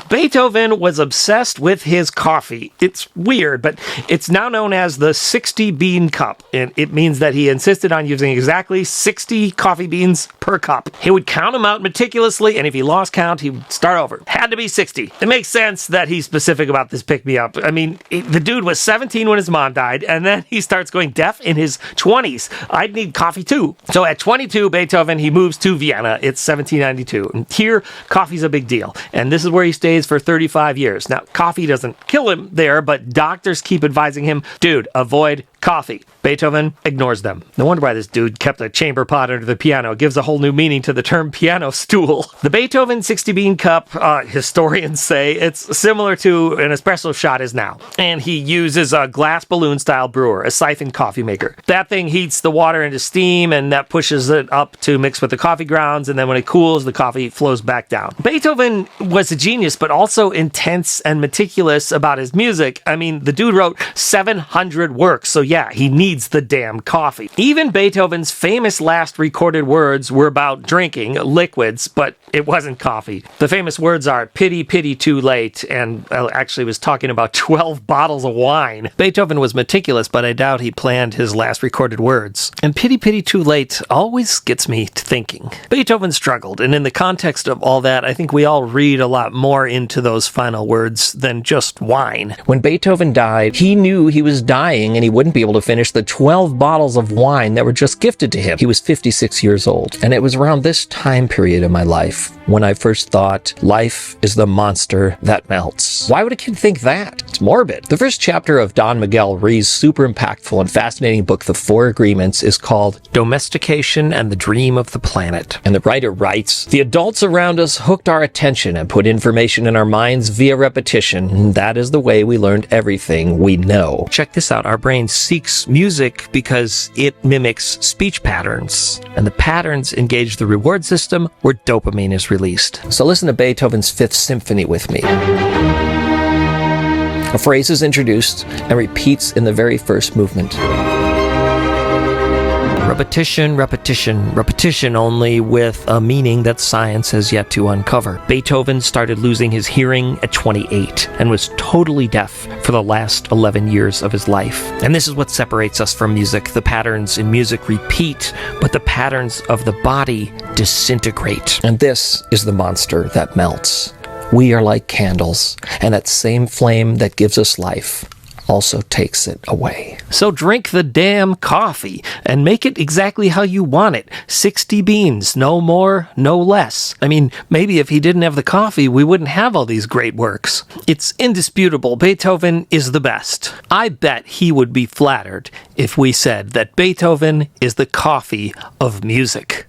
Beethoven was obsessed with his coffee. It's weird, but it's now known as the 60-bean cup, and it means that he insisted on using exactly 60 coffee beans per cup. He would count them out meticulously, and if he lost count, he would start over. Had to be 60. It makes sense that he's specific about this pick-me-up. I mean, the dude was 17 when his mom died, and then he starts going deaf in his 20s. I'd need coffee too. So at 22, Beethoven, he moves to Vienna. It's 1792. And here, coffee's a big deal. And this is where he stays for 35 years. Now, coffee doesn't kill him there, but doctors keep advising him, dude, avoid coffee. Beethoven ignores them. No wonder why this dude kept a chamber pot under the piano. It gives a whole new meaning to the term piano stool. The Beethoven 60-bean cup, historians say, it's similar to an espresso shot is now. And he uses a glass balloon-style brewer, a siphon coffee maker. That thing heats the water into steam, and that pushes it up to mix with the coffee grounds, and then when it cools, the coffee flows back down. Beethoven was a genius, but also intense and meticulous about his music. I mean, the dude wrote 700 works, so yeah, he needs the damn coffee. Even Beethoven's famous last recorded words were about drinking liquids, but it wasn't coffee. The famous words are, pity, pity, too late, and actually was talking about 12 bottles of wine. Beethoven was meticulous, but I doubt he planned his last recorded words. And pity, pity, too late always gets me to thinking. Beethoven struggled, and in the context of all that, I think we all read a lot more into those final words than just wine. When Beethoven died, he knew he was dying and he wouldn't be able to finish the 12 bottles of wine that were just gifted to him. He was 56 years old, and it was around this time period in my life when I first thought, life is the monster that melts. Why would a kid think that? It's morbid. The first chapter of Don Miguel Ruiz's super impactful and fascinating book, The Four Agreements, is called Domestication and the Dream of the Planet. And the writer writes, the adults around us hooked our attention and put information in our minds via repetition. That is the way we learned everything we know. Check this out. Our brain seeks music because it mimics speech patterns, and the patterns engage the reward system where dopamine is released. So listen to Beethoven's Fifth Symphony with me. A phrase is introduced and repeats in the very first movement. Repetition, repetition, repetition, only with a meaning that science has yet to uncover. Beethoven started losing his hearing at 28 and was totally deaf for the last 11 years of his life. And this is what separates us from music. The patterns in music repeat, but the patterns of the body disintegrate. And this is the monster that melts. We are like candles, and that same flame that gives us life also takes it away. So drink the damn coffee and make it exactly how you want it. 60 beans, no more, no less. I mean, maybe if he didn't have the coffee, we wouldn't have all these great works. It's indisputable. Beethoven is the best. I bet he would be flattered if we said that Beethoven is the coffee of music.